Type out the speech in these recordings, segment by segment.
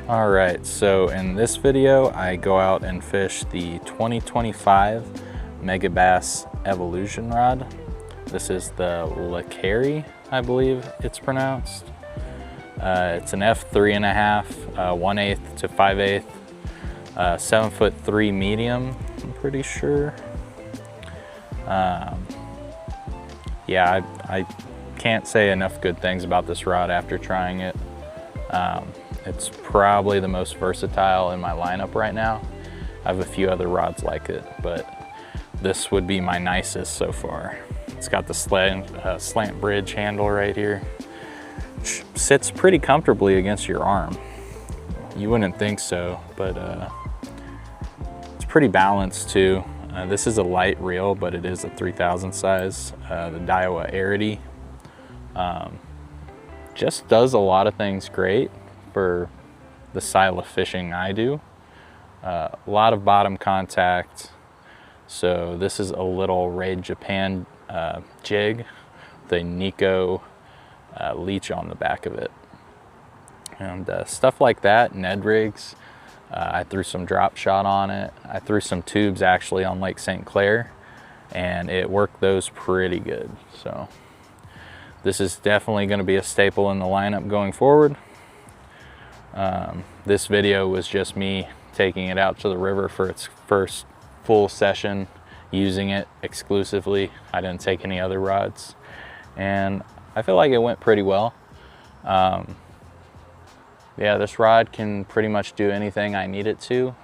All right, so in this video, I go out and fish the 2025 Megabass Evoluzion rod. This is the Laikiri, I believe it's pronounced. It's an f3.5, 1/8 to 5/8, 7'3" medium, I'm pretty sure. Yeah, I can't say enough good things about this rod after trying it. It's probably the most versatile in my lineup right now. I have a few other rods like it, but this would be my nicest so far. It's got the slant bridge handle right here. Sits pretty comfortably against your arm. You wouldn't think so, but it's pretty balanced too. This is a light reel, but it is a 3000 size, the Daiwa Arity. Just does a lot of things great for the style of fishing I do. A lot of bottom contact. So this is a little Raid Japan jig with a Nico leech on the back of it. And stuff like that, Ned rigs. I threw some drop shot on it. I threw some tubes actually on Lake St. Clair, and it worked those pretty good. So this is definitely going to be a staple in the lineup going forward. This video was just me taking it out to the river for its first full session, using it exclusively. I didn't take any other rods, and I feel like it went pretty well. Yeah, this rod can pretty much do anything I need it to,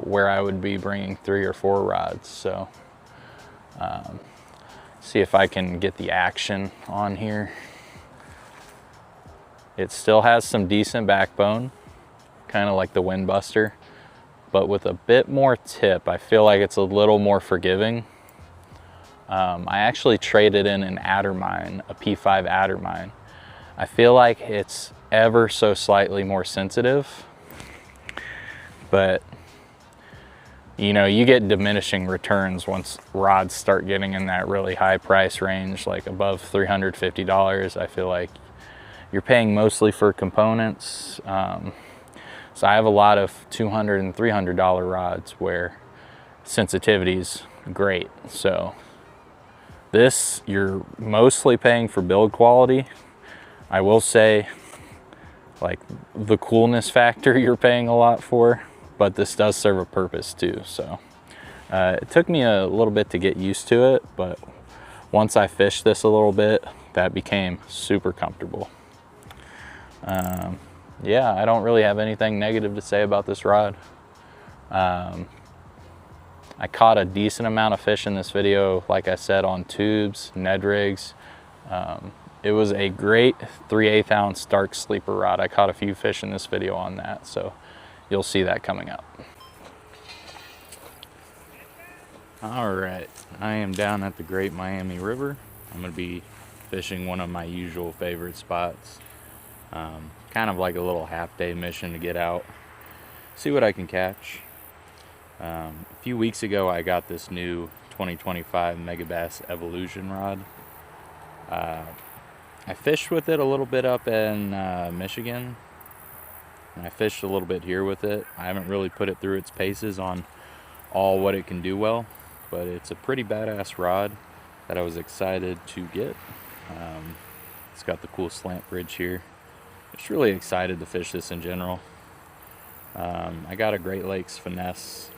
where I would be bringing 3 or 4 rods. So see if I can get the action on here. It still has some decent backbone, kind of like the Windbuster, but with a bit more tip. I feel like it's a little more forgiving. I actually traded in an Addermine, a P5 Addermine. I feel like it's ever so slightly more sensitive, but you know, you get diminishing returns once rods start getting in that really high price range, like above $350. I feel like you're paying mostly for components. So I have a lot of $200 and $300 rods where sensitivity's great. So this, you're mostly paying for build quality. I will say, like, the coolness factor you're paying a lot for, but this does serve a purpose too. So it took me a little bit to get used to it, but once I fished this a little bit, that became super comfortable. Yeah, I don't really have anything negative to say about this rod. I caught a decent amount of fish in this video, like I said, on tubes, Ned rigs. It was a great 3/8 ounce dark sleeper rod. I caught a few fish in this video on that, so you'll see that coming up. All right, I am down at the Great Miami River. I'm gonna be fishing one of my usual favorite spots. Kind of like a little half-day mission to get out, see what I can catch. A few weeks ago, I got this new 2025 Megabass Evoluzion rod. I fished with it a little bit up in Michigan, and I fished a little bit here with it. I haven't really put it through its paces on all what it can do well, but it's a pretty badass rod that I was excited to get. It's got the cool slant bridge here. Just really excited to fish this in general. I got a Great Lakes Finesse.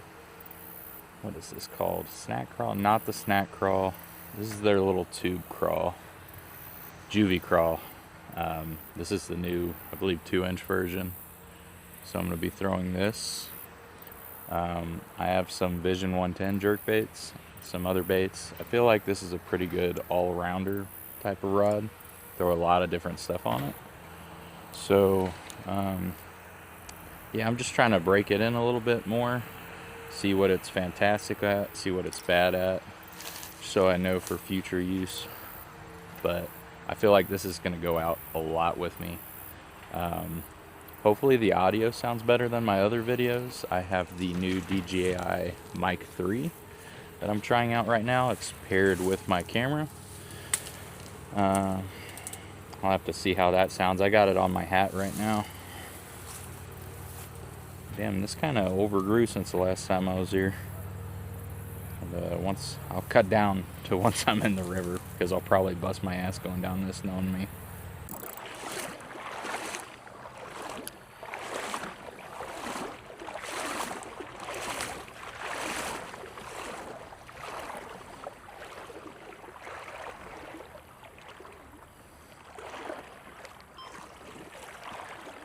What is this called? Snack crawl? Not the snack crawl. This is their little tube crawl. Juvie crawl. This is the new, I believe, 2-inch version. So I'm going to be throwing this. I have some Vision 110 jerk baits, some other baits. I feel like this is a pretty good all-rounder type of rod. Throw a lot of different stuff on it. So yeah, I'm just trying to break it in a little bit more, see what it's fantastic at, see what it's bad at, so I know for future use. But I feel like this is going to go out a lot with me. Hopefully the audio sounds better than my other videos. I have the new DJI Mic 3 that I'm trying out right now. It's paired with my camera. I'll have to see how that sounds. I got it on my hat right now. Damn, this kind of overgrew since the last time I was here. And once I'll cut down to once I'm in the river, because I'll probably bust my ass going down this, knowing me.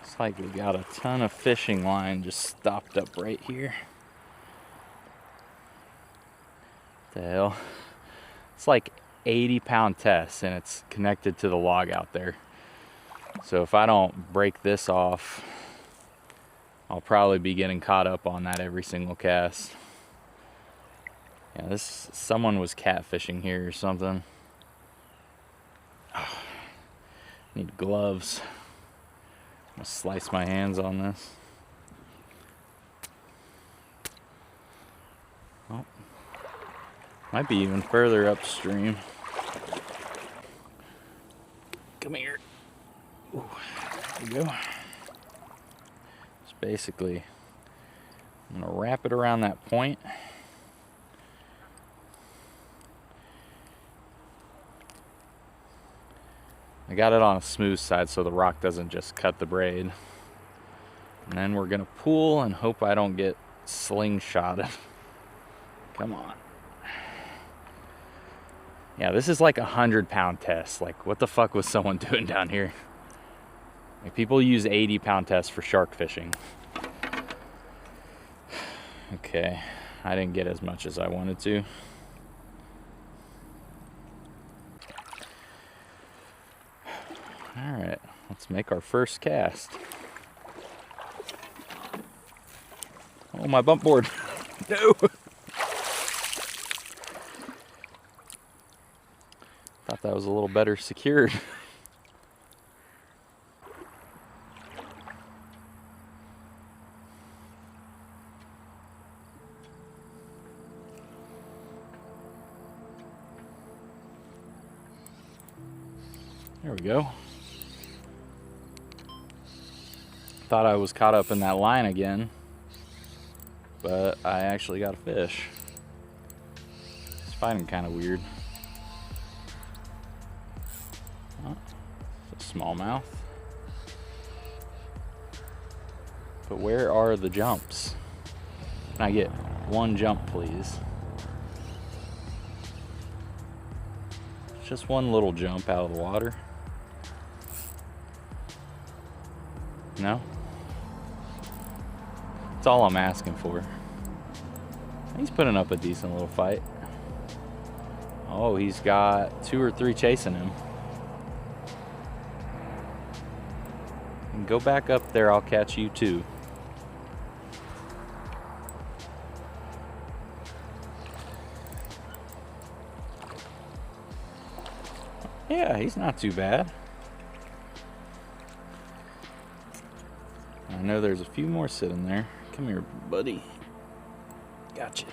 It's like we got a ton of fishing line just stopped up right here. What the hell? It's like 80-pound test and it's connected to the log out there. So if I don't break this off, I'll probably be getting caught up on that every single cast. Yeah, someone was catfishing here or something. Oh, need gloves. I'm gonna slice my hands on this. Oh, might be even further upstream. Come here. Ooh, there we go. Just basically, I'm gonna wrap it around that point. I got it on a smooth side so the rock doesn't just cut the braid. And then we're gonna pull and hope I don't get slingshotted. Come on. Yeah, this is like 100-pound test. Like, what the fuck was someone doing down here? Like, people use 80-pound tests for shark fishing. Okay, I didn't get as much as I wanted to. All right, let's make our first cast. Oh, my bump board. No. Thought that was a little better secured. There we go. Thought I was caught up in that line again, but I actually got a fish. It's fighting kind of weird. Oh, it's a smallmouth. But where are the jumps? Can I get one jump, please? Just one little jump out of the water. No? That's all I'm asking for. He's putting up a decent little fight. Oh, he's got 2 or 3 chasing him. And go back up there, I'll catch you too. Yeah, he's not too bad. I know there's a few more sitting there. Come here, buddy. Gotcha.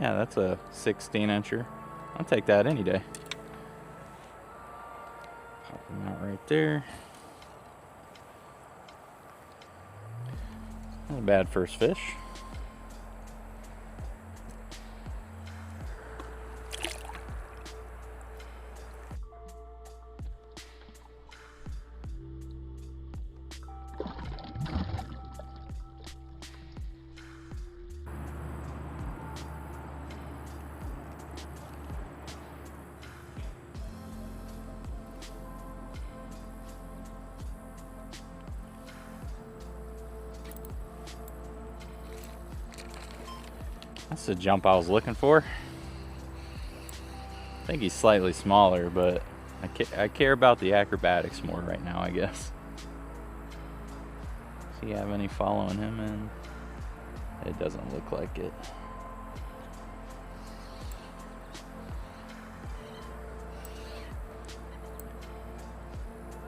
Yeah, that's a 16-incher. I'll take that any day. Pop him out right there. Not a bad first fish. That's the jump I was looking for. I think he's slightly smaller, but I care about the acrobatics more right now, I guess. Does he have any following him in? It doesn't look like it.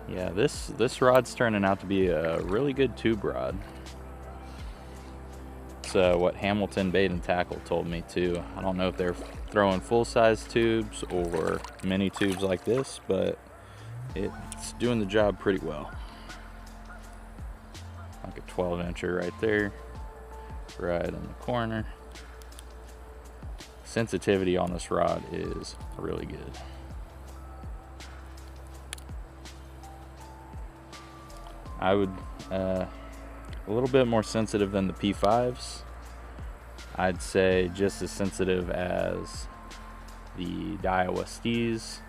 Yeah, this rod's turning out to be a really good tube rod. It's what Hamilton Bait and Tackle told me too. I don't know if they're throwing full-size tubes or mini tubes like this, but it's doing the job pretty well. like a 12-incher right there, right in the corner. Sensitivity on this rod is really good. I would a little bit more sensitive than the P5s. I'd say just as sensitive as the Daiwa Steez,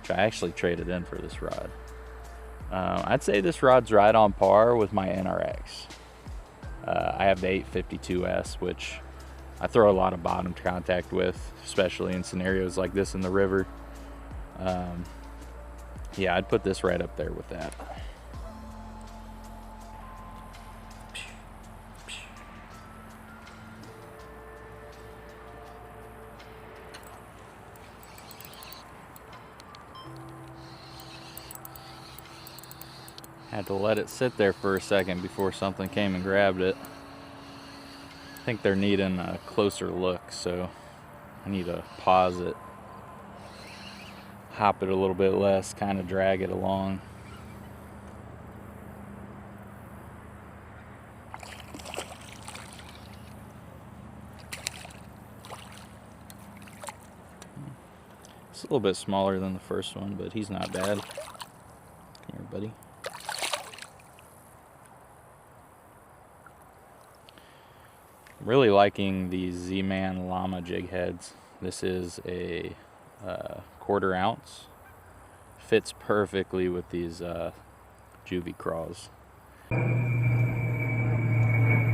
which I actually traded in for this rod. I'd say this rod's right on par with my NRX. I have the 852S, which I throw a lot of bottom contact with, especially in scenarios like this in the river. Yeah, I'd put this right up there with that. Had to let it sit there for a second before something came and grabbed it. I think they're needing a closer look, so I need to pause it, hop it a little bit less, kind of drag it along. It's a little bit smaller than the first one, but he's not bad. Come here, buddy. Really liking these Z-Man Llama jig heads. This is a 1/4 ounce. Fits perfectly with these juvie craws.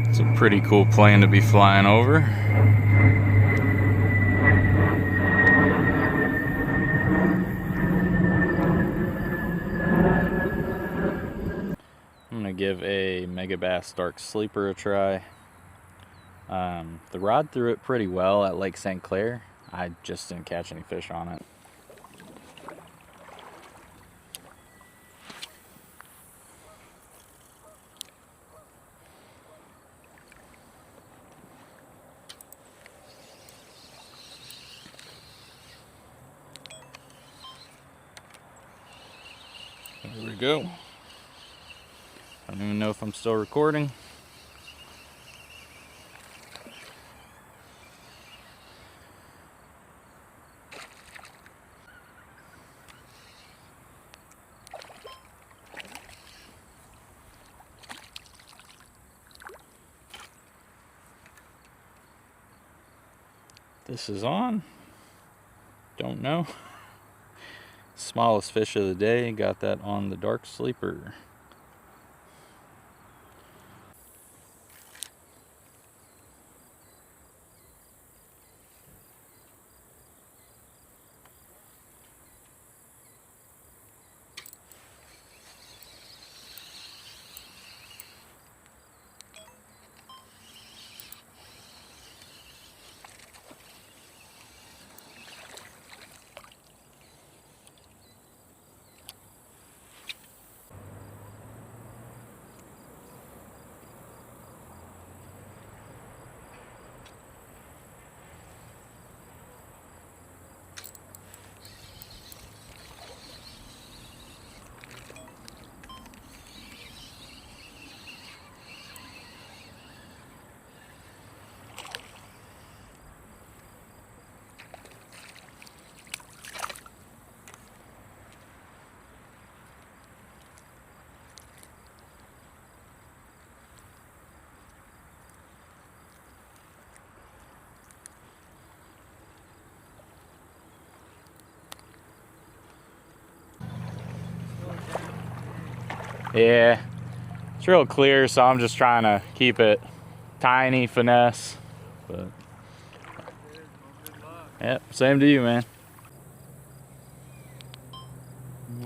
It's a pretty cool plane to be flying over. I'm gonna give a Megabass Dark Sleeper a try. The rod threw it pretty well at Lake St. Clair. I just didn't catch any fish on it. There we go. I don't even know if I'm still recording. This is on. Don't know. Smallest fish of the day. Got that on the Dark Sleeper. Yeah, it's real clear, so I'm just trying to keep it tiny, finesse. But yep, same to you, man.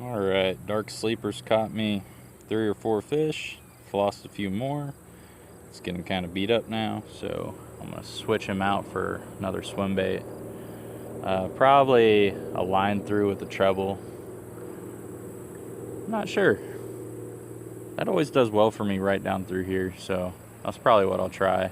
All right, Dark Sleeper's caught me 3 or 4 fish, flossed a few more. It's getting kind of beat up now, so I'm gonna switch him out for another swim bait. Probably a line through with the treble. Not sure. That always does well for me right down through here, so that's probably what I'll try.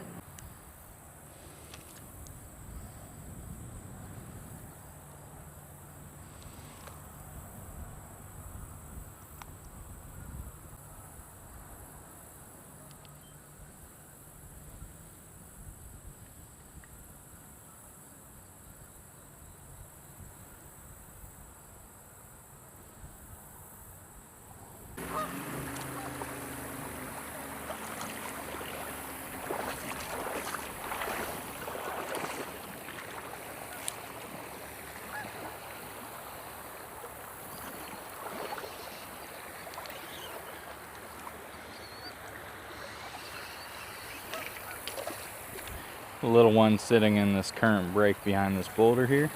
The little one sitting in this current break behind this boulder here.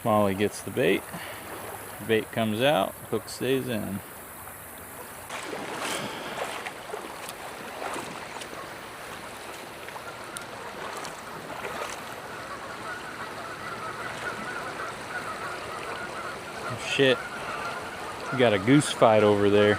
Smalley gets the bait. Bait comes out, hook stays in. Oh shit. We got a goose fight over there.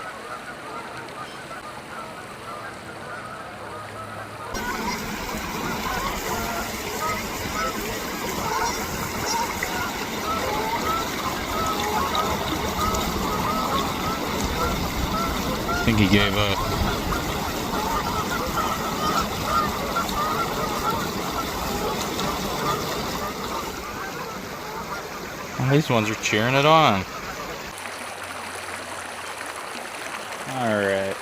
I think he gave up. Oh, these ones are cheering it on. Alright.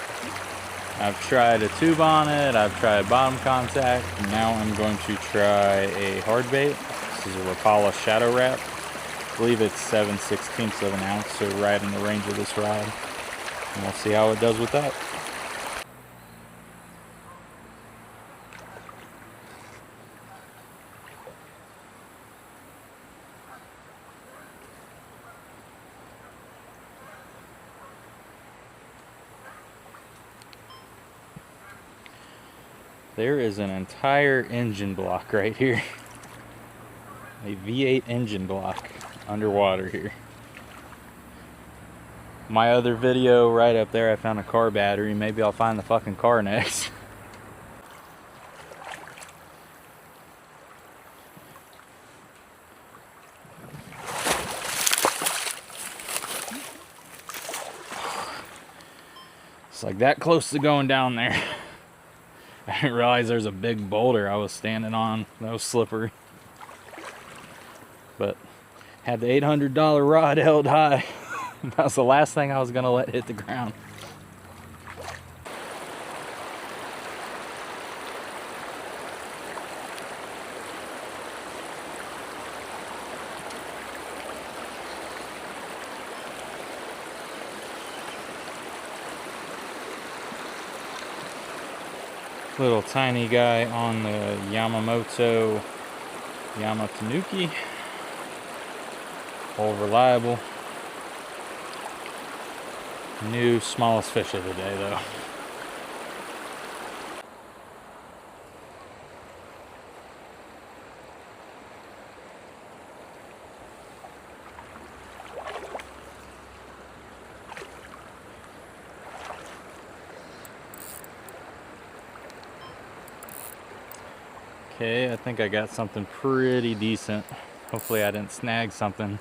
I've tried a tube on it, I've tried bottom contact, and now I'm going to try a hard bait. This is a Rapala Shadow Wrap. I believe it's 7/16 of an ounce, so right in the range of this rod. And we'll see how it does with that. There is an entire engine block right here. A V8 engine block underwater here. My other video right up there, I found a car battery. Maybe I'll find the fucking car next. It's like that close to going down there. I didn't realize there's a big boulder I was standing on. That was slippery. But had the $800 rod held high. That was the last thing I was gonna let hit the ground. Little tiny guy on the Yamamoto Yamatanuki. All reliable. New smallest fish of the day though. Okay, I think I got something pretty decent. Hopefully I didn't snag something.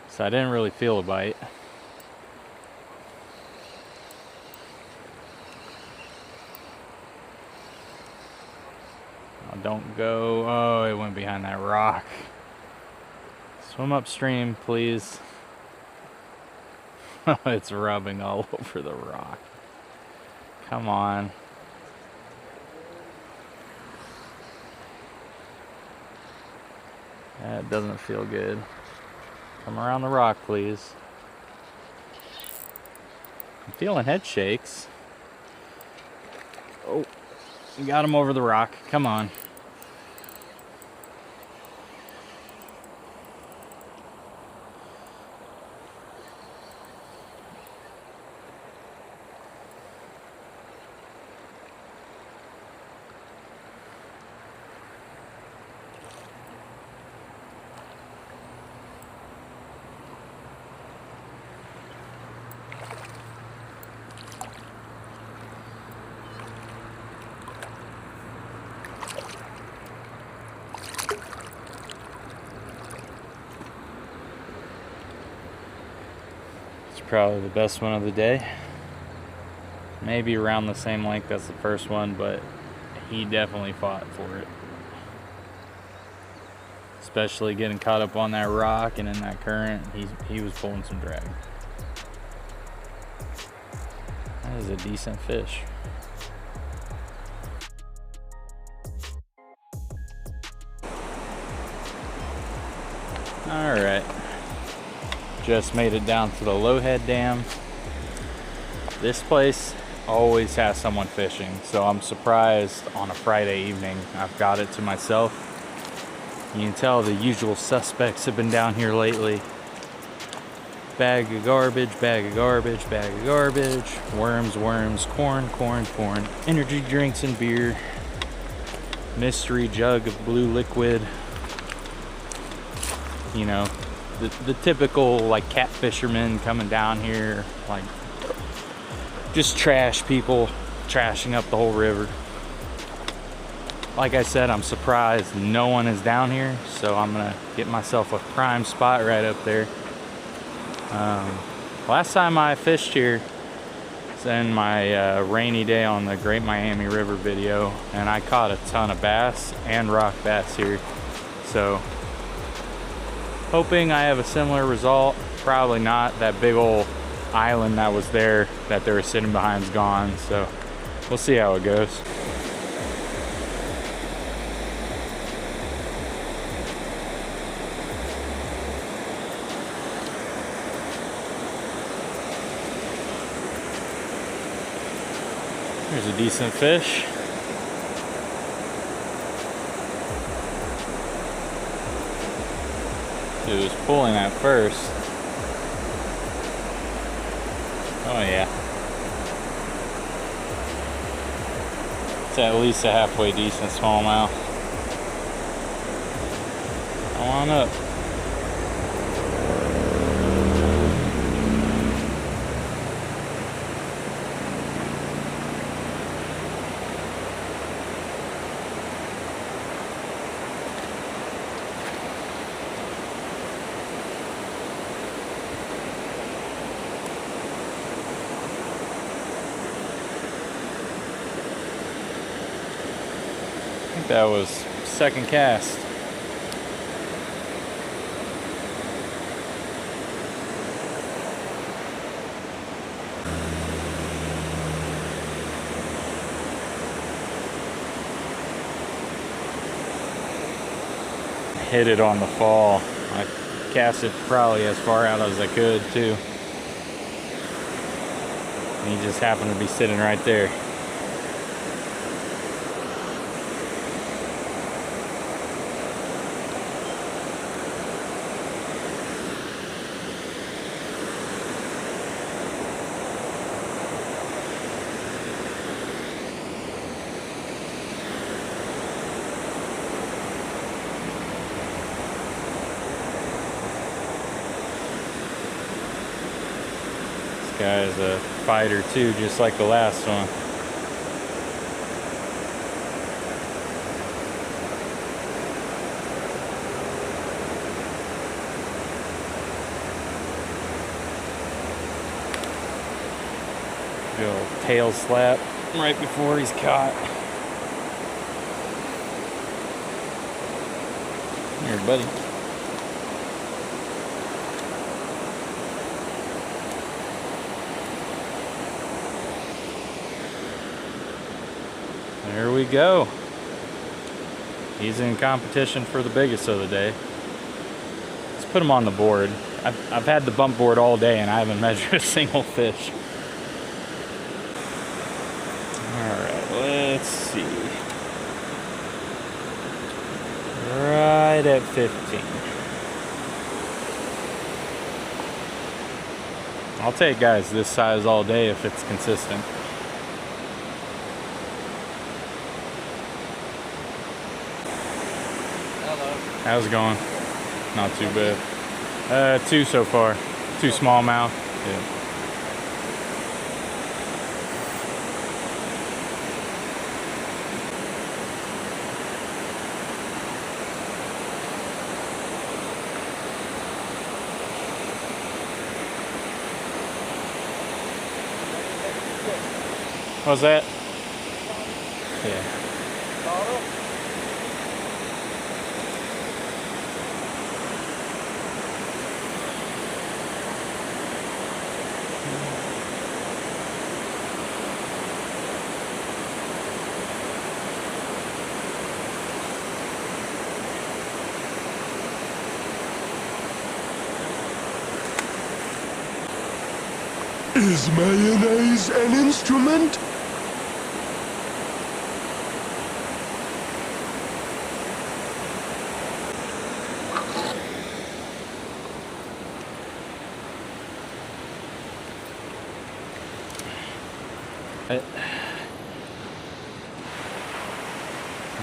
So I didn't really feel a bite. Oh, don't go. Oh, it went behind that rock. Swim upstream, please. It's rubbing all over the rock. Come on. That doesn't feel good. Come around the rock, please. I'm feeling head shakes. Oh, you got him over the rock. Come on. Probably the best one of the day. Maybe around the same length as the first one, but he definitely fought for it. especially getting caught up on that rock and in that current. He was pulling some drag. That is a decent fish. All right, just made it down to the Lowhead Dam. This place always has someone fishing, so I'm surprised on a Friday evening I've got it to myself. You can tell the usual suspects have been down here lately. Bag of garbage, bag of garbage, bag of garbage, worms, worms, corn, corn, corn, energy drinks and beer, mystery jug of blue liquid. You know, the typical like cat fishermen coming down here, like just trash people trashing up the whole river. Like I said, I'm surprised no one is down here, so I'm gonna get myself a prime spot right up there. Last time I fished here was in my rainy day on the Great Miami River video, and I caught a ton of bass and rock bass here. So hoping I have a similar result. Probably not. That big old island that was there that they were sitting behind is gone, so we'll see how it goes. There's a decent fish. It was pulling at first. Oh yeah. It's at least a halfway decent smallmouth. Come on up. That was second cast. Hit it on the fall. I cast it probably as far out as I could too. And he just happened to be sitting right there. Guy's a fighter too, just like the last one. Good old tail slap right before he's caught. Here, buddy. There we go. He's in competition for the biggest of the day. Let's put him on the board. I've had the bump board all day and I haven't measured a single fish. Alright, let's see. Right at 15. I'll take guys this size all day if it's consistent. How's it going? Not too bad. 2 so far. 2 smallmouth. Yeah. What's that? Yeah. Is mayonnaise an instrument?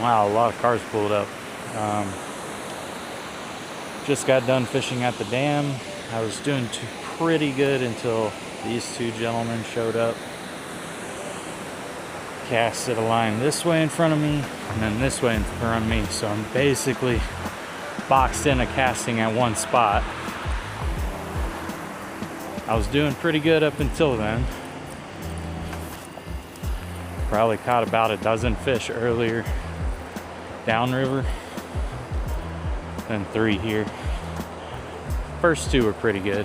Wow, a lot of cars pulled up. Just got done fishing at the dam. I was doing pretty good until these two gentlemen showed up. Casted a line this way in front of me and then this way in front of me. So I'm basically boxed in a casting at one spot. I was doing pretty good up until then. Probably caught about a dozen fish earlier downriver, then 3 here. First 2 were pretty good.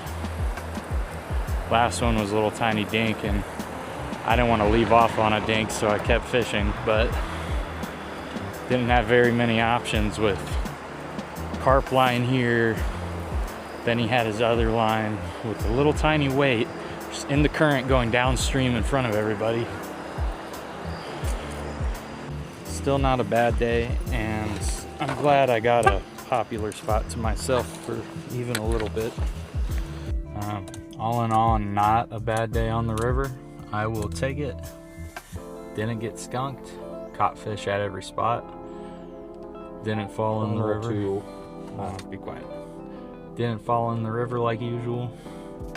Last one was a little tiny dink, and I didn't want to leave off on a dink, so I kept fishing, but didn't have very many options with carp line here. Then he had his other line with a little tiny weight just in the current going downstream in front of everybody. Still not a bad day, and I'm glad I got a popular spot to myself for even a little bit. All in all, not a bad day on the river. I will take it. Didn't get skunked. Caught fish at every spot. Didn't fall in the river. Be quiet. Didn't fall in the river like usual.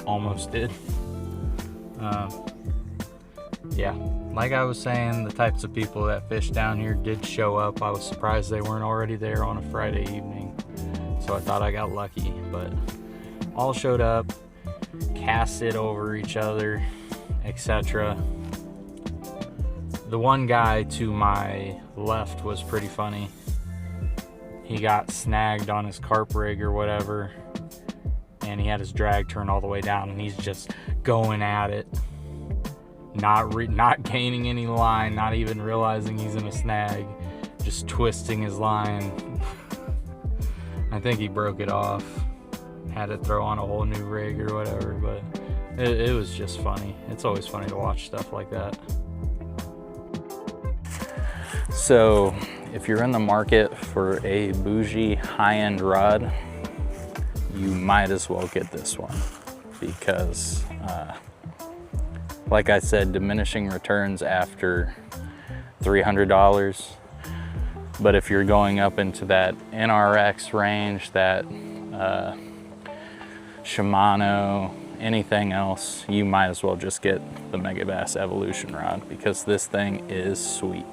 Almost did. Yeah, like I was saying, the types of people that fish down here did show up. I was surprised they weren't already there on a Friday evening, so I thought I got lucky, but all showed up, casted over each other, etc. The one guy to my left was pretty funny. He got snagged on his carp rig or whatever, and he had his drag turned all the way down, and he's just going at it. Not gaining any line, not even realizing he's in a snag, just twisting his line. I think he broke it off, had to throw on a whole new rig or whatever, but it was just funny. It's always funny to watch stuff like that. So if you're in the market for a boujee high-end rod, you might as well get this one, because like I said, diminishing returns after $300. But if you're going up into that NRX range, that Shimano, anything else, you might as well just get the Megabass Evoluzion rod, because this thing is sweet.